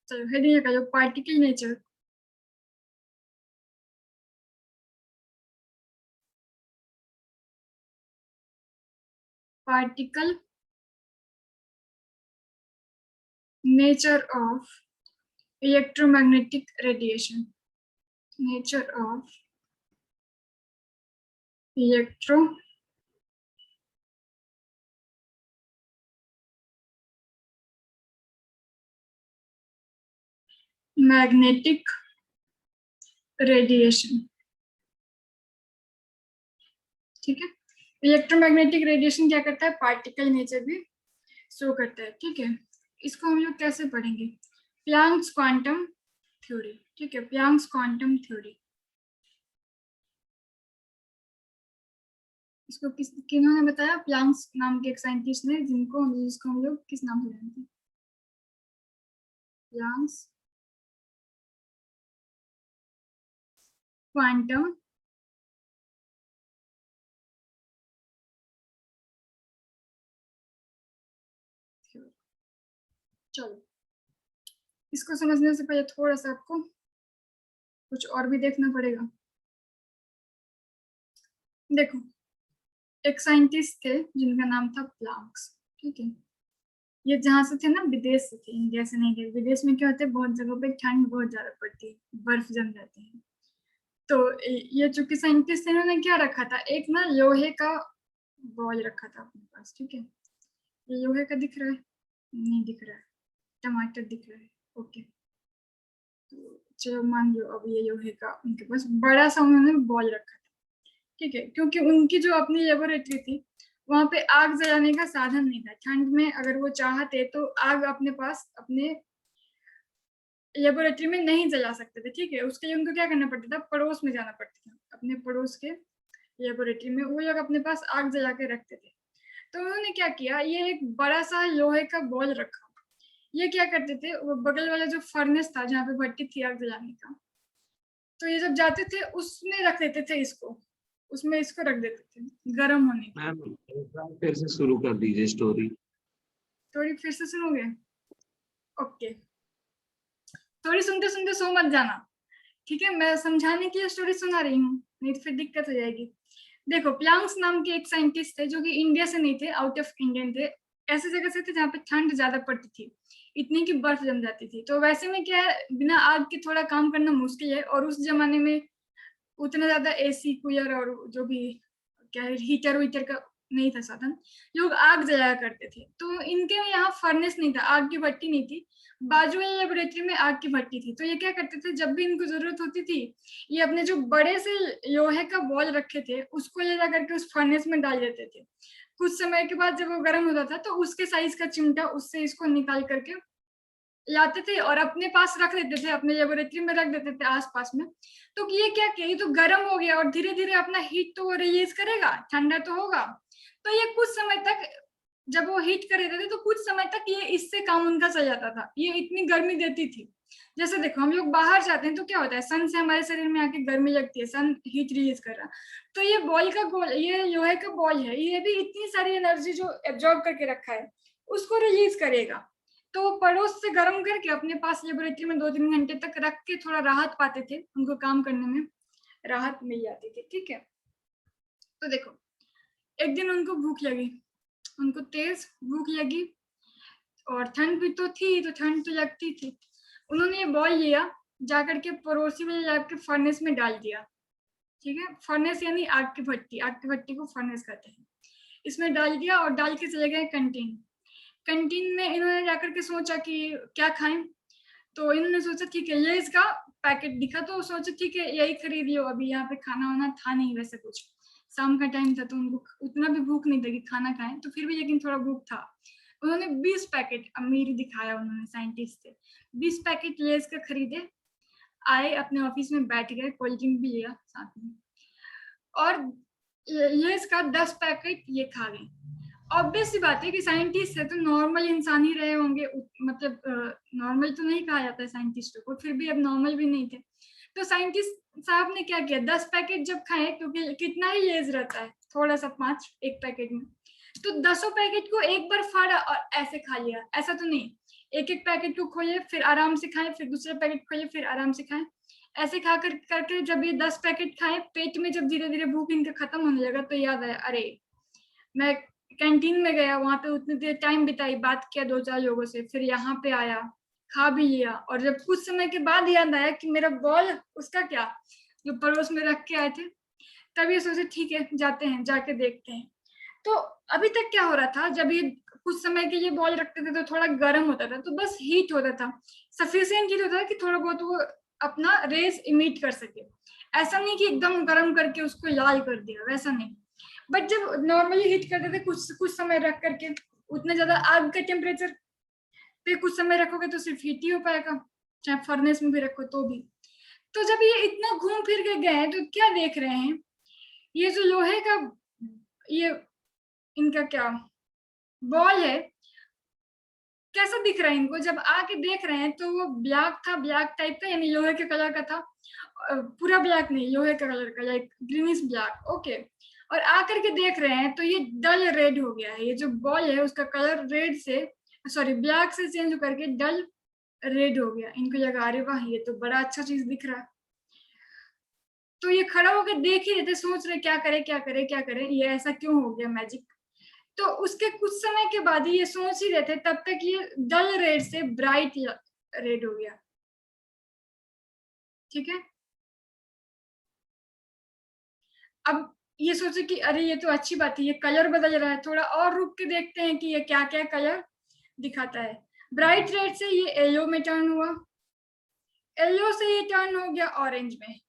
चलो हेडिंग का जो particle nature, particle nature of electromagnetic radiation, nature of electro magnetic radiation. ठीक है, इलेक्ट्रोमैग्नेटिक रेडिएशन क्या करता है, पार्टिकल नेचर भी शो करता है। ठीक है, इसको हम लोग कैसे पढ़ेंगे, प्लैंक्स क्वांटम थ्योरी। ठीक है, प्लैंक्स क्वांटम थ्योरी, इसको किन्होंने बताया, प्लैंक्स नाम के एक साइंटिस्ट ने, जिसको हम लोग किस नाम से जानते हैं, प्लैंक्स क्वांटम थ्योरी। चलो, इसको समझने से पहले थोड़ा सा आपको कुछ और भी देखना पड़ेगा। देखो, एक साइंटिस्ट थे जिनका नाम था प्लैंक्स। ठीक है, ये जहां से थे ना, विदेश से थे, इंडिया से नहीं थे। विदेश में क्या होता है, बहुत जगहों पे ठंड बहुत ज्यादा पड़ती है, बर्फ जम जाती है। तो ये चूंकि साइंटिस्ट थे, इन्होंने क्या रखा था, एक ना लोहे का बॉल रखा था अपने पास। ठीक है, ये लोहे का दिख रहा है, नहीं दिख रहा है, टमाटर दिख रहा है। ओके, तो चलो मान लो अब ये लोहे का उनके पास बड़ा सा उन्होंने बॉल रखा था। ठीक है, क्योंकि उनकी जो अपनी लेबोरेटरी थी, वहां पे आग जलाने का साधन नहीं था। ठंड में अगर वो चाहते तो आग अपने पास अपने लेबोरेटरी में नहीं जला सकते थे। ठीक है, उसके लिए उनको क्या करना पड़ता था, पड़ोस में जाना पड़ता था, अपने पड़ोस के लेबोरेटरी में वो लोग अपने पास आग जला के रखते थे। तो उन्होंने क्या किया, ये एक बड़ा सा लोहे का बॉल रखा। ये क्या करते थे, वो बगल वाला जो फर्नेस था जहाँ पे भट्टी थी आग जलाने का, तो ये जब जाते थे उसमें रख देते थे इसको, उसमें इसको रख देते थे गर्म होने के लिए। मैम एक बार फिर से शुरू कर दीजिए स्टोरी। थोड़ी फिर से सुनोगे? ओके, थोड़ी सुनते सुनते सो मत जाना। ठीक है, मैं समझाने के लिए स्टोरी सुना रही हूँ, नहीं तो फिर दिक्कत हो जाएगी। देखो, प्लैंक्स नाम के एक साइंटिस्ट थे जो कि इंडिया से नहीं थे, आउट ऑफ इंडियन थे। ऐसे जगह से थे जहाँ पे ठंड ज्यादा पड़ती थी, इतनी की बर्फ जम जाती थी। तो वैसे में क्या है, बिना आग के थोड़ा काम करना मुश्किल है, और उस जमाने में उतना ज्यादा एसी कूलर और जो भी क्या है हीटर वीटर का नहीं था साधन, लोग आग जलाया करते थे। तो इनके यहाँ फर्नेस नहीं था, आग की भट्टी नहीं थी, बाजू वाली लेबोरेटरी में आग की भट्टी थी। तो ये क्या करते थे, जब भी इनको जरूरत होती थी, ये अपने जो बड़े से लोहे का बॉल रखे थे उसको ले जा करके उस फर्नेस में डाल देते थे। कुछ समय के बाद जब वो गर्म होता था तो उसके साइज का चिमटा, उससे इसको निकाल करके लाते थे और अपने पास रख देते थे, अपने लेबोरेटरी में रख देते थे आसपास में। तो ये क्या किया, ये तो गर्म हो गया और धीरे धीरे अपना हीट तो रिलीज करेगा, ठंडा तो होगा। तो ये कुछ समय तक, जब वो हीट कर देते थे तो कुछ समय तक ये इससे काम उनका चल जाता था। ये इतनी गर्मी देती थी। जैसे देखो, हम लोग बाहर जाते हैं तो क्या होता है, सन से हमारे शरीर में आके गर्मी लगती है, सन हीट रिलीज कर रहा। तो ये बॉल का गोल, ये लोहे का बॉल है, ये भी इतनी सारी एनर्जी जो एब्जॉर्ब करके रखा है उसको रिलीज करेगा। तो वो पड़ोस से गर्म करके अपने पास लेबोरेटरी में 2-3 घंटे तक रख के थोड़ा राहत पाते थे, उनको काम करने में राहत मिल जाती थी। ठीक है, तो देखो, एक दिन उनको भूख लगी, उनको तेज भूख लगी, और ठंड भी तो थी, तो ठंड तो लगती थी। उन्होंने ये बॉल लिया, जाकर के पड़ोसी वाले लैब के फर्नेस में डाल दिया। ठीक है, फर्नेस यानी आग की भट्टी, आग की भट्टी को फर्नेस कहते हैं। इसमें डाल दिया और डाल के चले गए कैंटीन। कैंटीन में इन्होंने जाकर के सोचा कि क्या खाएं, तो इन्होंने सोचा ठीक है, ये इसका पैकेट दिखा तो सोचा ठीक है यही खरीद लो, अभी यहाँ पे खाना वाना था नहीं वैसे कुछ, शाम का टाइम था तो उनको उतना भी भूख नहीं था कि खाना खाएं, तो फिर भी लेकिन थोड़ा भूख था। उन्होंने 20 पैकेट, अमीरी दिखाया उन्होंने, साइंटिस्ट थे, 20 पैकेट लेस का खरीदे, आए अपने ऑफिस में बैठ गए, कोल्ड ड्रिंक भी लिया साथ में, और लेस का 10 पैकेट ये खा गए। ऑब्वियस सी बात है कि साइंटिस्ट है तो नॉर्मल इंसान ही रहे होंगे, मतलब नॉर्मल तो नहीं कहा जाता है साइंटिस्टों को, फिर भी अब नॉर्मल भी नहीं थे। तो साइंटिस्ट साहब ने क्या किया, 10 पैकेट जब खाए, क्योंकि कितना ही लेज रहता है, थोड़ा सा 5 एक पैकेट में, तो 10 पैकेट को एक बार फाड़ा और ऐसे खा लिया। ऐसा तो नहीं, एक एक पैकेट को खोलिए, फिर आराम से खाएं, फिर दूसरा पैकेट खोलिए, फिर आराम से खाएं। ऐसे खा कर करके जब ये 10 पैकेट खाएं, पेट में जब धीरे धीरे भूख इनका खत्म होने लगा तो याद आया, अरे मैं कैंटीन में गया, वहां पे उतनी देर टाइम बिताई, बात किया 2-4 लोगों से, फिर यहाँ पे आया, खा भी लिया, और जब कुछ समय के बाद याद आया कि मेरा बॉल, उसका क्या, जो पड़ोस में रख के आए थे, तब ये सोचे ठीक है जाते हैं, जाके देखते हैं। तो अभी तक क्या हो रहा था, जब ये कुछ समय के लिए बॉल रखते थे तो थोड़ा गर्म होता था, तो बस हीट होता था, सफिशिएंट हीट होता था कि थोड़ा बहुत वो अपना रेस इमिट कर सके। ऐसा नहीं कि एकदम गर्म करके उसको लाल कर दिया, वैसा नहीं। बट जब नॉर्मली हीट करते थे कुछ कुछ समय रख करके, उतने ज्यादा आग के टेम्परेचर पे कुछ समय रखोगे तो सिर्फ हीट ही हो पाएगा, चाहे फर्नेस में भी रखो तो भी। तो जब ये इतना घूम फिर के गए हैं, तो क्या देख रहे हैं, ये जो लोहे का ये इनका क्या बॉल है, कैसा दिख रहा है इनको, जब आके देख रहे हैं तो वो ब्लैक था, ब्लैक टाइप का, यानी लोहे के कलर का था, पूरा ब्लैक नहीं, लोहे का कलर का, लाइक ग्रीनिश ब्लैक, ओके। और आकर के देख रहे हैं तो ये डल रेड हो गया है, ये जो बॉल है उसका कलर रेड से, सॉरी ब्लैक से चेंज करके डल रेड हो गया। इनको लगा अरे वाह ये तो बड़ा अच्छा चीज दिख रहा है, तो ये खड़ा होकर देख ही रहे थे, सोच रहे क्या करे क्या करे क्या करे, ये ऐसा क्यों हो गया मैजिक। तो उसके कुछ समय के बाद ही ये सोच ही रहे थे, तब तक ये डल रेड से ब्राइट रेड हो गया, ठीक है। अब ये सोचे कि अरे ये तो अच्छी बात है, ये कलर बदल रहा है, थोड़ा और रुक के देखते हैं कि ये क्या क्या कलर दिखाता है। ब्राइट रेड से ये येलो में टर्न हुआ, येलो से ये टर्न हो गया ऑरेंज में,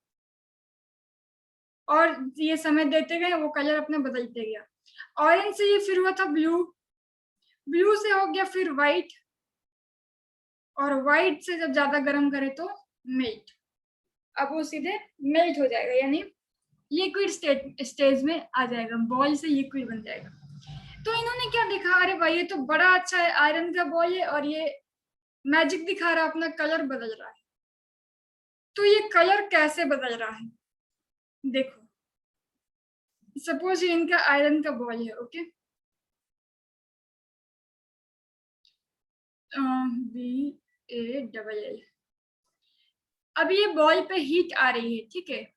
और ये समय देते गए वो कलर अपने बदलते गया। ऑरेंज से ये फिर हुआ था ब्लू, ब्लू से हो गया फिर व्हाइट, और व्हाइट से जब ज्यादा गर्म करे तो मेल्ट। अब वो सीधे मेल्ट हो जाएगा, यानी लिक्विड स्टेज में आ जाएगा, बॉल से लिक्विड बन जाएगा। तो इन्होंने क्या देखा, अरे भाई ये तो बड़ा अच्छा है, आयरन का बॉल है और ये मैजिक दिखा रहा है, अपना कलर बदल रहा है। तो ये कलर कैसे बदल रहा है, देखो, सपोज ये इनका आयरन का बॉल है, ओके, BALL। अब ये बॉल पे हीट आ रही है, ठीक है,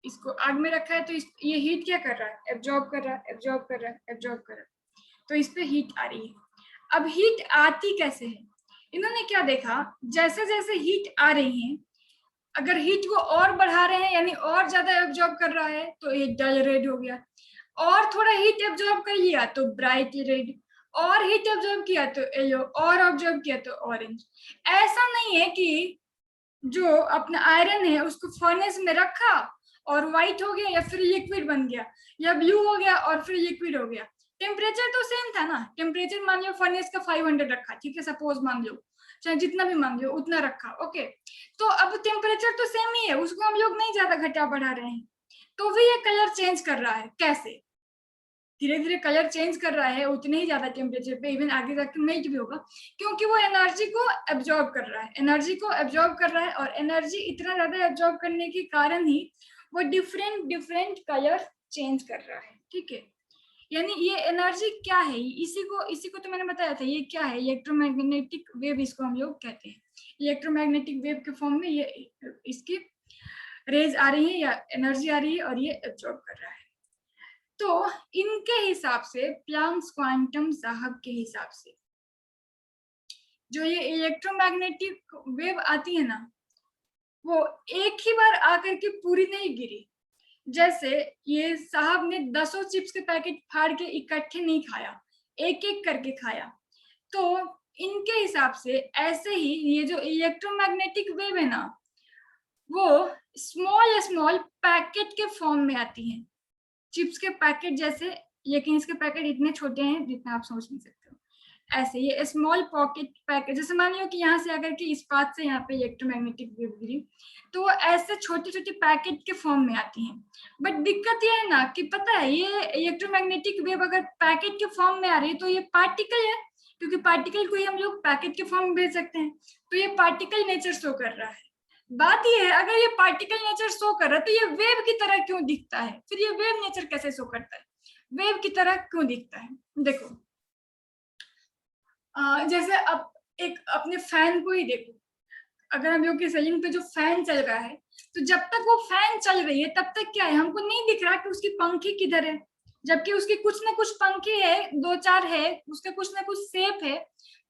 इसको आग में रखा है तो ये हीट क्या कर रहा है, एब्जॉर्ब कर रहा है, एब्जॉर्ब कर रहा है, एब्जॉर्ब कर रहा है, तो इस पे हीट आ रही है। अब हीट आती कैसे है, इन्होंने क्या देखा, जैसे जैसे हीट आ रही है, अगर हीट को और बढ़ा रहे हैं यानी और ज्यादा एब्जॉर्ब कर रहा है तो ये डल रेड हो गया, और थोड़ा हीट एब्जॉर्ब कर लिया तो ब्राइट रेड, और हीट एब्जॉर्ब किया तो येलो, और ऑब्जॉर्ब किया तो ऑरेंज। ऐसा नहीं है कि जो अपना आयरन है उसको फर्नेस में रखा और व्हाइट हो गया, या फिर लिक्विड बन गया, या ब्लू हो गया और फिर लिक्विड हो गया। टेम्परेचर तो सेम था ना, टेम्परेचर मान लो फर्नेस का 500 रखा, ठीक है, सपोज मान लो, चाहे जितना भी मान लो उतना रखा, ओके। तो अब टेम्परेचर तो सेम ही है, उसको हम लोग नहीं ज्यादा घटा बढ़ा रहे हैं, तो भी ये कलर चेंज कर रहा है, कैसे, धीरे धीरे कलर चेंज कर रहा है उतने ही ज्यादा टेम्परेचर पे, इवन आगे जाके मेल्ट भी होगा, क्योंकि वो एनर्जी को एब्जॉर्ब कर रहा है, एनर्जी को एब्जॉर्ब कर रहा है, और एनर्जी इतना ज्यादा एब्जॉर्ब करने के कारण ही वो डिफरेंट डिफरेंट कलर चेंज कर रहा है, ठीक है। यानी ये एनर्जी क्या है, इसी को तो मैंने बताया था, ये क्या है, इलेक्ट्रोमैग्नेटिक वेव इसको हम लोग कहते हैं। इलेक्ट्रोमैग्नेटिक वेव के फॉर्म में ये इसकी रेज आ रही है या एनर्जी आ रही है और ये एब्जॉर्ब कर रहा है। तो इनके हिसाब से, प्लैंक्स क्वांटम साहब के हिसाब से, जो ये इलेक्ट्रोमैग्नेटिक वेव आती है ना, वो एक ही बार आकर के पूरी नहीं गिरी, जैसे ये साहब ने 10 चिप्स के पैकेट फाड़ के इकट्ठे नहीं खाया, एक एक करके खाया। तो इनके हिसाब से ऐसे ही ये जो इलेक्ट्रोमैग्नेटिक वेव है ना, वो स्मॉल स्मॉल पैकेट के फॉर्म में आती है, चिप्स के पैकेट जैसे, लेकिन इसके पैकेट इतने छोटे हैं जितना आप सोच नहीं सकते हो। ऐसे ये स्मॉल पॉकेट पैकेट, जैसे मान लो कि यहाँ से अगर कि इस्पात से यहाँ पे इलेक्ट्रोमैग्नेटिक वेव गिरी, तो वो ऐसे छोटे छोटे पैकेट के फॉर्म में आती हैं। बट दिक्कत ये है ना कि पता है, ये इलेक्ट्रोमैग्नेटिक वेव अगर पैकेट के फॉर्म में आ रही है तो ये पार्टिकल है, क्योंकि पार्टिकल को ही हम लोग पैकेट के फॉर्म में भेज सकते हैं, तो ये पार्टिकल नेचर शो कर रहा है। बात ये है, अगर ये पार्टिकल नेचर शो कर रहा है तो ये वेव की तरह क्यों दिखता है, फिर ये वेव नेचर कैसे शो करता है, वेव की तरह क्यों दिखता है। देखो, जैसे अब एक अपने फैन को ही देखो, अगर हम लोग के सीलिंग पे जो फैन चल रहा है, तो जब तक वो फैन चल रही है तब तक क्या है, हमको नहीं दिख रहा कि उसकी पंखी किधर है, जबकि उसकी कुछ ना कुछ पंखी है, 2-4 है, उसका कुछ ना कुछ शेप है,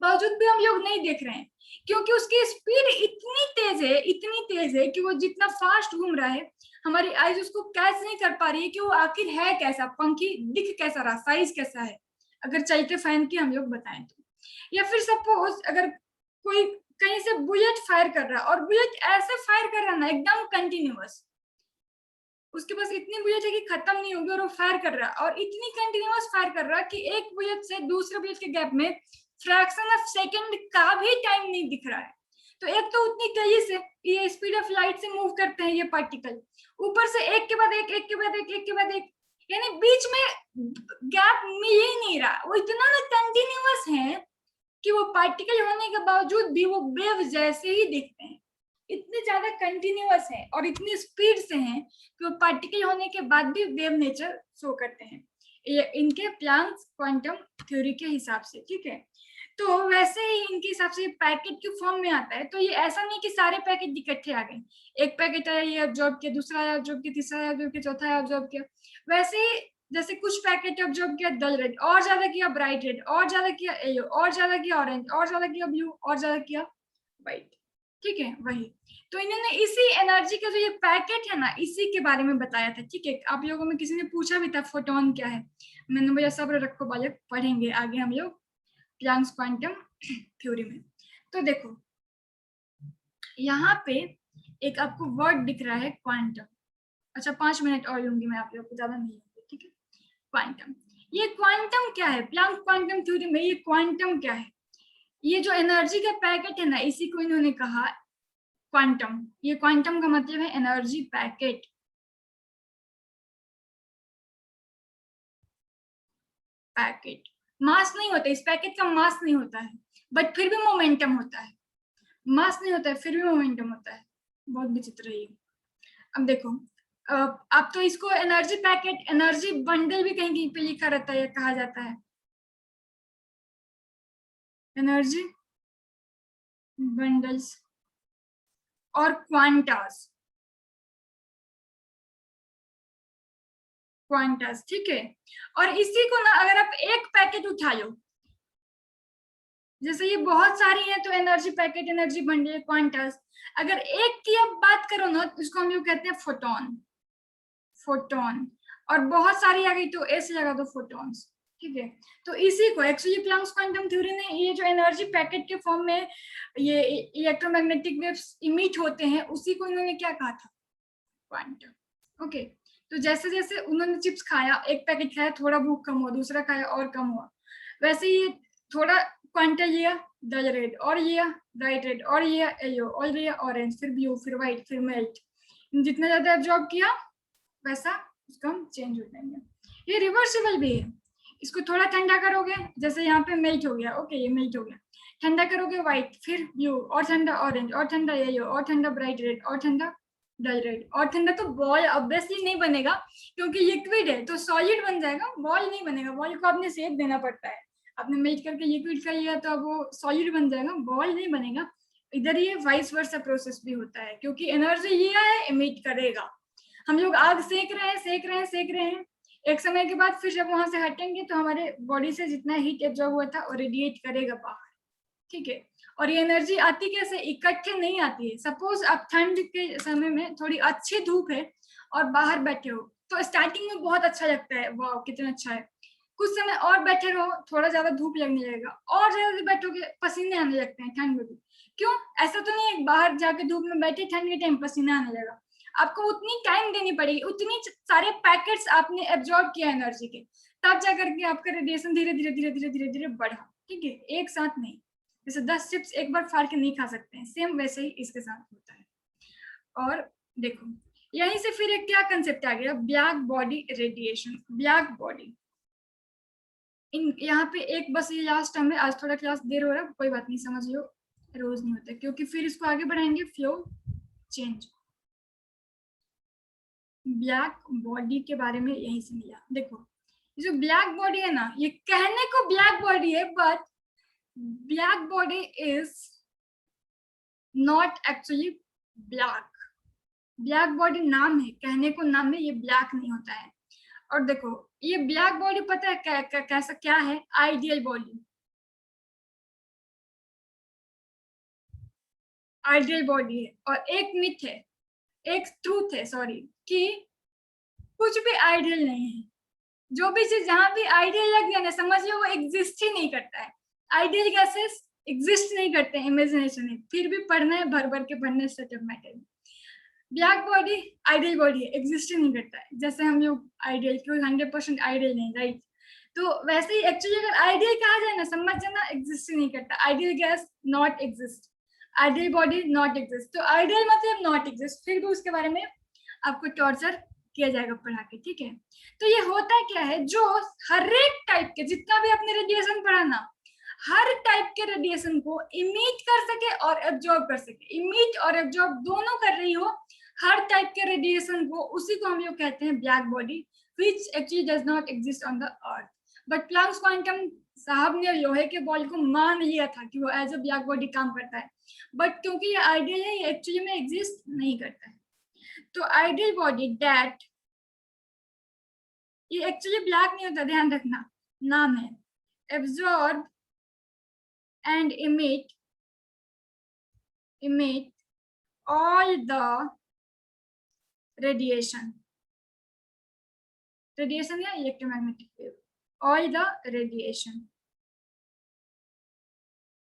बावजूद भी हम लोग नहीं देख रहे हैं, क्योंकि उसकी स्पीड इतनी तेज है कि वो जितना फास्ट घूम रहा है, हमारी आईज उसको कैच नहीं कर पा रही है कि वो आखिर है कैसा, पंखी दिख कैसा रहा, साइज कैसा है, अगर चलते फैन की हम लोग बताएं तो। या फिर सपोज अगर कोई कहीं से बुलेट फायर कर रहा है, और बुलेट ऐसे फायर कर रहा है ना एकदम कंटिन्यूअस, उसके पास इतनी बुलेट है कि खत्म नहीं होगी, और वो फायर कर रहा है, और इतनी कंटिन्यूअस फायर कर रहा है कि एक बुलेट से दूसरे बुलेट के गैप में फ्रैक्शन ऑफ सेकंड का भी टाइम नहीं दिख रहा है। तो एक तो उतनी तेजी से ये स्पीड ऑफ लाइट से मूव करते हैं ये पार्टिकल, ऊपर से एक के बाद एक, एक के बाद एक, एक के बाद एक, यानी बीच में गैप मिल ही नहीं रहा, वो इतना ना कंटिन्यूअस है कि वो पार्टिकल होने के बावजूद भी वो वेव जैसे ही दिखते हैं, इतने ज्यादा कंटिन्यूअस है और इतनी स्पीड से हैं कि वो पार्टिकल होने के बाद भी वेव नेचर शो करते हैं, ये इनके प्लैंक्स क्वांटम थ्योरी के हिसाब से, ठीक है। तो वैसे ही इनके हिसाब से पैकेट के फॉर्म में आता है, तो ये ऐसा नहीं कि सारे पैकेट इकट्ठे आ गए, एक पैकेट आया ये ऑब्जॉर्ब किया, दूसरा आया ऑब्जॉर्ब किया, तीसरा आया ऑब्जॉर्ब किया, चौथा आया ऑब्जॉर्ब किया, वैसे ही जैसे कुछ पैकेट ऑब्जॉर्ब किया डल रेड, और ज्यादा किया ब्राइट रेड, और ज्यादा किया येलो, और ज्यादा किया ऑरेंज, और ज्यादा किया ब्लू, और ज्यादा किया व्हाइट, ठीक है। वही तो इन्होंने इसी एनर्जी का जो ये पैकेट है ना, इसी के बारे में बताया था, ठीक है। आप लोगों में किसी ने पूछा भी था फोटोन क्या है, मैंने बोला सब्र रखो बालक, पढ़ेंगे आगे हम लोग प्लैंक्स क्वांटम थ्योरी में। तो देखो यहाँ पे एक आपको वर्ड दिख रहा है क्वांटम, अच्छा 5 मिनट और लूंगी मैं, आप लोग को ज्यादा नहीं लूंगी, ठीक है। क्वांटम, ये क्वांटम क्या है, प्लैंक क्वांटम थ्योरी में ये क्वांटम क्या है, ये जो एनर्जी का पैकेट है ना, इसी को इन्होंने कहा क्वांटम, ये क्वांटम का मतलब है एनर्जी पैकेट, पैकेट मास नहीं होता, इस पैकेट का मास नहीं होता है, बट फिर भी मोमेंटम होता है, मास नहीं होता है फिर भी मोमेंटम होता है, बहुत विचित्र है ये। अब देखो अब तो इसको एनर्जी पैकेट, एनर्जी बंडल भी कहीं कहीं पे लिखा रहता है या कहा जाता है, एनर्जी बंडल्स और क्वांटास, क्वांटास, ठीक है। और इसी को ना अगर आप एक पैकेट उठा लो, जैसे ये बहुत सारी है तो energy packet, energy bundle, Qantas, अगर एक की अब बात करो ना तो इसको हम लोग कहते हैं फोटोन, फोटोन, और बहुत सारी आ गई तो ऐसे लगा दो फोटॉन्स, ठीक है। तो इसी को एक्चुअली प्लैंक्स क्वांटम थ्योरी ने ये जो एनर्जी पैकेट के फॉर्म में ये इलेक्ट्रोमैग्नेटिक वेव्स इमिट होते हैं, उसी को इन्होंने क्या कहा था, क्वांटम, ओके। तो जैसे जैसे उन्होंने चिप्स खाया, एक पैकेट खाया, थोड़ा भूख कम हुआ, दूसरा खाया और कम हुआ, वैसे ही थोड़ा क्वांटम लिया डल रेड, और लिया ब्राइट रेड, और लिया येलो, और लिया ऑरेंज, फिर ब्लू, फिर व्हाइट, फिर मेल्ट, जितना ज्यादा एब्जॉर्ब किया वैसा उसका हम चेंज हो जाएंगे। ये रिवर्सिबल भी है, इसको थोड़ा ठंडा करोगे, जैसे यहाँ पे मेल्ट हो गया, ओके ये मेल्ट हो गया, ठंडा करोगे व्हाइट, फिर ब्लू, और ठंडा ऑरेंज, और ठंडा येलो, और ठंडा ब्राइट रेड, और ठंडा डल रेड, और ठंडा तो बॉल ऑब्वियसली नहीं बनेगा क्योंकि लिक्विड है, तो सॉलिड बन जाएगा, बॉल नहीं बनेगा, बॉल को आपने शेप देना पड़ता है, आपने मेल्ट करके लिक्विड कर लिया तो अब वो सॉलिड बन जाएगा, बॉल नहीं बनेगा। इधर ये वाइस वर्सा प्रोसेस भी होता है, क्योंकि एनर्जी ये है इमिट करेगा, हम लोग आग सेक रहे हैं, सेक रहे हैं, सेक रहे हैं, एक समय के बाद फिर जब वहां से हटेंगे तो हमारे बॉडी से जितना हीट एब्जॉर्ब हुआ था वो रेडिएट करेगा बाहर, ठीक है। और ये एनर्जी आती कैसे, इकट्ठे नहीं आती है। सपोज आप ठंड के समय में थोड़ी अच्छी धूप है और बाहर बैठे हो, तो स्टार्टिंग में बहुत अच्छा लगता है, वाह कितना अच्छा है, कुछ समय और बैठे रहो, थोड़ा ज्यादा धूप लगने लगेगा, और ज्यादा बैठोगे पसीने आने लगते हैं ठंड में भी, क्यों, ऐसा तो नहीं है बाहर जाके धूप में बैठे ठंड के टाइम पसीना आने लगा, आपको उतनी टाइम देनी पड़ेगी, उतनी सारे पैकेट्स आपने एब्जॉर्ब किया एनर्जी के, तब जाकर के आपका रेडिएशन धीरे धीरे धीरे धीरे धीरे धीरे बढ़ा, ठीक है, एक साथ नहीं, जैसे 10 चिप्स एक बार फाड़ के नहीं खा सकते हैं, सेम वैसे ही इसके साथ होता है। और देखो यहीं से फिर एक क्या कंसेप्ट आ गया, black body radiation, black body, इन यहाँ पे एक बस ये लास्ट टर्म है, आज थोड़ा क्लास देर हो रहा है, कोई बात नहीं, समझ लो, रोज नहीं होता क्योंकि फिर इसको आगे बढ़ाएंगे, फ्लो चेंज, ब्लैक बॉडी के बारे में यहीं से मिला। देखो ये जो ब्लैक बॉडी है ना, ये कहने को ब्लैक बॉडी है, but black body is not actually black. Black body नाम है, कहने को नाम है, ये ब्लैक नहीं होता है। और देखो ये ब्लैक बॉडी पता है कैसा क्या है? Ideal body. आइडियल बॉडी है। और एक मिथ है, एक ट्रूथ है सॉरी, कि कुछ भी आइडियल नहीं है। जो भी चीज जहां भी आइडियल लग गया ना, समझ लो वो एग्जिस्ट ही नहीं करता है। आइडियल गैसेस एग्जिस्ट नहीं करते हैं इमेजिनेशन में, फिर भी पढ़ना है, भर भर के पढ़ना है state matter. Black body ideal body है, एग्जिस्ट ही नहीं करता है। जैसे हम लोग आइडियल क्यों 100% आइडियल नहीं, राइट? तो वैसे ही एक्चुअली अगर आइडियल कहा जाए ना, समझ जाना एग्जिस्ट ही नहीं करता। Ideal gas not exist, ideal body not exist. तो आइडियल मतलब नॉट एग्जिस्ट, फिर भी उसके बारे में आपको टॉर्चर किया जाएगा पढ़ा के, ठीक है? तो ये होता क्या है, जो हर एक टाइप के जितना भी आपने रेडिएशन पढ़ा ना, हर टाइप के रेडिएशन को इमिट कर सके और एब्जॉर्ब कर सके, इमिट और एब्जॉर्ब दोनों कर रही हो हर टाइप के रेडिएशन को, उसी को हम लोग कहते हैं black body, which actually does not exist on the earth. But Planck's quantum साहब ने लोहे के बॉल को मान लिया था कि वो एज अ ब्लैक बॉडी काम करता है, बट क्योंकि ये आइडियल है, ये एक्चुअली में एग्जिस्ट नहीं करता है। तो आइडियल बॉडी दैट, ये एक्चुअली ब्लैक नहीं होता, ध्यान रखना, नाम है। Absorb and emit all the radiation या electromagnetic wave, all the radiation,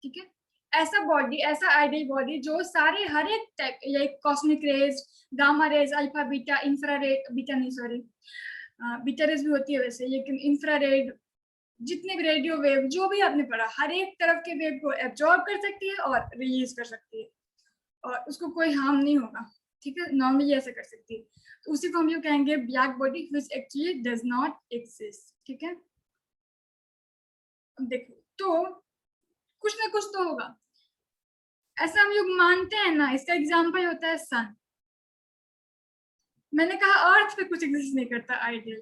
ठीक है? ऐसा बॉडी, ऐसा आइडियल बॉडी जो सारे हर एक type, like cosmic rays, gamma rays, alpha beta, infrared, beta नहीं सॉरी, बीटा रेज भी होती है वैसे, लेकिन इंफ्रारेड, जितने भी रेडियो वेव जो भी आपने पढ़ा, हर एक तरफ के वेव को एब्जॉर्ब कर सकती है और रिलीज कर सकती है, और उसको कोई हार्म नहीं होगा, ठीक है? नॉर्मली ऐसे कर सकती है। तो उसी को हम लोग कहेंगे black body which actually does not exist, ठीक है? अब देखो, तो कुछ ना कुछ तो होगा, ऐसा हम लोग मानते हैं ना। इसका एग्जांपल होता है सन। मैंने कहा अर्थ पे कुछ एग्जिस्ट नहीं करता आइडियल,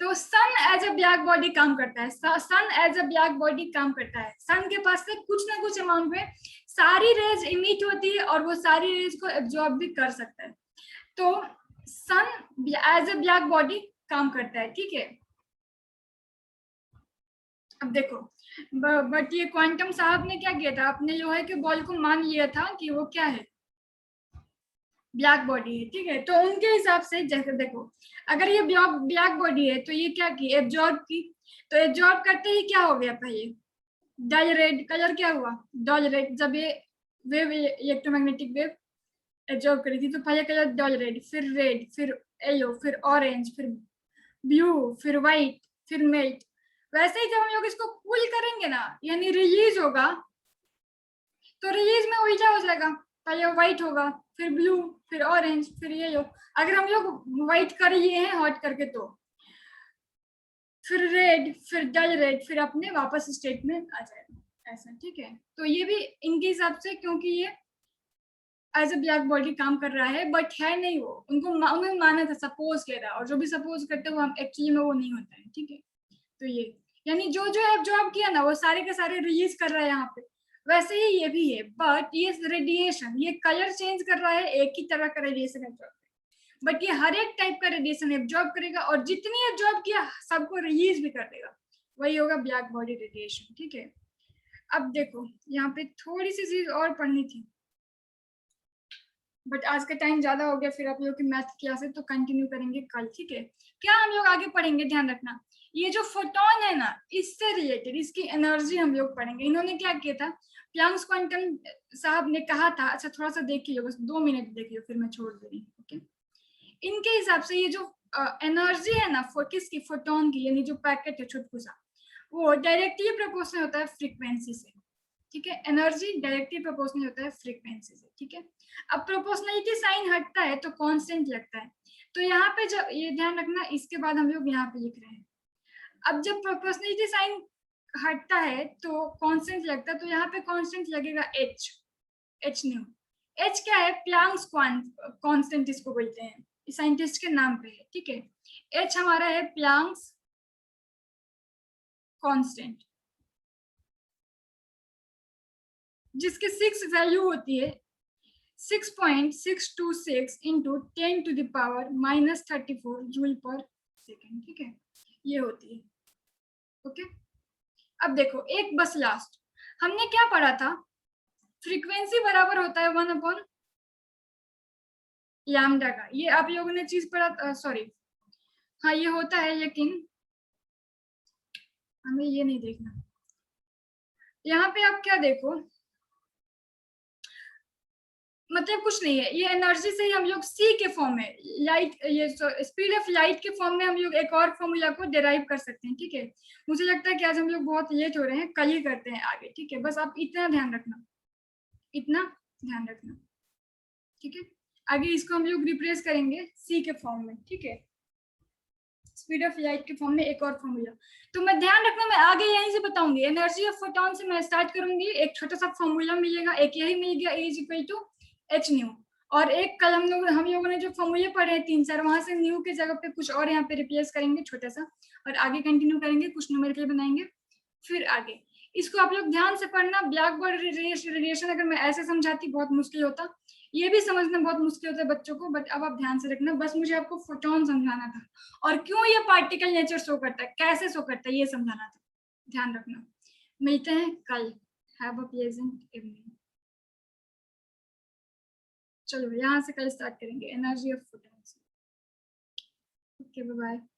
तो सन एज अ ब्लैक बॉडी काम करता है। सन एज अ ब्लैक बॉडी काम करता है। सन के पास से कुछ ना कुछ अमाउंट में सारी रेज इमिट होती है और वो सारी रेज को एब्जॉर्ब भी कर सकता है। तो सन एज अ ब्लैक बॉडी काम करता है, ठीक है? अब देखो, बट ये क्वांटम साहब ने क्या किया था, अपने लोहे के बॉल को मान लिया था कि वो क्या है, ब्लैक बॉडी है, ठीक है? तो उनके हिसाब से जैसे देखो, अगर ये ब्लैक बॉडी है तो ये क्या की, एब्जॉर्ब की। तो एब्जॉर्ब करते ही क्या हो गया, पहले डल रेड कलर क्या हुआ, डल रेड। जब ये वेव, इलेक्ट्रोमैग्नेटिक वेव एब्जॉर्ब करी थी, तो पहले कलर डल रेड, फिर येलो, फिर ऑरेंज, फिर ब्लू, फिर व्हाइट, फिर मेल्ट। वैसे ही जब हम लोग इसको कूल करेंगे ना, यानी रिलीज होगा, तो रिलीज में उल्टा हो जाएगा, पहले व्हाइट होगा, फिर ब्लू, फिर ऑरेंज, फिर येलो। अगर हम लोग व्हाइट कर लिए हैं हॉट करके, तो फिर रेड, फिर डल रेड, फिर अपने वापस स्टेट में आ जाएगा, ऐसा, ठीक है? तो ये भी इनके हिसाब से, क्योंकि ये एज अ ब्लैक बॉडी काम कर रहा है, बट है नहीं वो, उन्होंने माना था, सपोज किया था, और जो भी सपोज करते हैं वो हम एक्चुअली में वो नहीं होता है, ठीक है? तो ये यानी जो जो एब्जॉर्ब किया ना, वो सारे के सारे रिलीज कर रहा है यहाँ पे। वैसे ही ये भी है, बट ये रेडिएशन, ये कलर चेंज कर रहा है, एक ही तरह का रेडिएशन एब्जॉर्ब, बट ये हर एक टाइप का रेडिएशन एब्जॉर्ब करेगा, और जितनी एब्जॉर्ब किया सबको रिलीज भी कर देगा। वही होगा ब्लैक बॉडी रेडिएशन, ठीक है? अब देखो, यहाँ पे थोड़ी सी चीज और पढ़नी थी, बट आज का टाइम ज्यादा हो गया, फिर आप लोग की मैथ क्लास है तो कंटिन्यू करेंगे कल, ठीक है? क्या हम लोग आगे पढ़ेंगे, ध्यान रखना, ये जो फोटोन है ना, इससे रिलेटेड इसकी एनर्जी हम लोग पढ़ेंगे। इन्होंने क्या किया था, प्लैंक्स क्वांटम साहब ने कहा था, अच्छा थोड़ा सा देखिए, बस 2 मिनट देखिए, फिर मैं छोड़ दे रही हूँ, ओके? इनके हिसाब से ये जो एनर्जी है ना, किसकी, फोटोन की, यानी जो पैकेट है छुटकू सा, वो डायरेक्टली प्रोपोर्शनल होता है फ्रीक्वेंसी से, ठीक है? एनर्जी डायरेक्टली प्रोपोर्शनल होता है फ्रीक्वेंसी से, ठीक है? अब प्रोपोर्शनलिटी साइन हटता है तो कांस्टेंट लगता है। तो यहाँ पे जब, ये ध्यान रखना, इसके बाद हम लोग यहाँ पे लिख रहे हैं, अब जब प्रोपोर्शनलिटी साइन हटता है तो कांस्टेंट लगता है, तो यहाँ पे कांस्टेंट लगेगा एच, एच न्यू। एच क्या है, प्लैंक्स कांस्टेंट इसको बोलते हैं, साइंटिस्ट के नाम पे है, ठीक है? एच हमारा है प्लैंक्स कांस्टेंट, जिसकी 6 वैल्यू होती है 6.626 into 10 to the power -34 joule per second. ठीक है, ये होती है। ओके, अब देखो एक बस लास्ट, हमने क्या पढ़ा था, फ्रीक्वेंसी बराबर होता है 1 अपॉन लैम्डा का। ये आप लोगों ने चीज पढ़ा, सॉरी हाँ ये होता है, लेकिन हमें ये नहीं देखना। यहाँ पे आप क्या देखो, मतलब कुछ नहीं है, ये एनर्जी से ही हम लोग सी के फॉर्म में लाइट, ये स्पीड ऑफ लाइट के फॉर्म में हम लोग एक और फॉर्मूला को डिराइव कर सकते हैं। ठीक है, मुझे लगता है कि आज हम लोग बहुत लेट हो रहे हैं, कल ही करते हैं आगे। ठीक है, बस आप इतना ध्यान रखना, इतना ध्यान रखना। ठीक है, आगे इसको हम लोग रिप्लेस करेंगे सी के फॉर्म में। ठीक है, स्पीड ऑफ लाइट के फॉर्म में एक और फॉर्मूला। तो मैं ध्यान रखना, मैं आगे यहीं से बताऊंगी। एनर्जी ऑफ फोटॉन से मैं स्टार्ट करूंगी, एक छोटा सा फॉर्मूला मिलेगा, एक यही मिल गया, E equal to H nu. और एक कल हम लोगों ने जो फॉर्मूले पढ़े हैं 3-4, वहां से न्यू के जगह पे कुछ और यहाँ पे रिप्लेस करेंगे छोटा सा, और आगे कंटिन्यू करेंगे, कुछ न्यूमेरिकल बनाएंगे, फिर आगे। इसको आप लोग ध्यान से पढ़ना। ब्लैक बोर्ड रेडिएशन अगर मैं ऐसे समझाती बहुत मुश्किल होता, ये भी समझना बहुत मुश्किल होता है बच्चों को, बट अब आप ध्यान से रखना। बस मुझे आपको फोटॉन समझाना था, और क्यों ये पार्टिकल नेचर शो करता है, कैसे शो करता है, ये समझाना था। ध्यान रखना। मिलते हैं कल। Have a pleasant evening. चलो यहाँ से कल स्टार्ट करेंगे energy of photons. Okay, bye bye.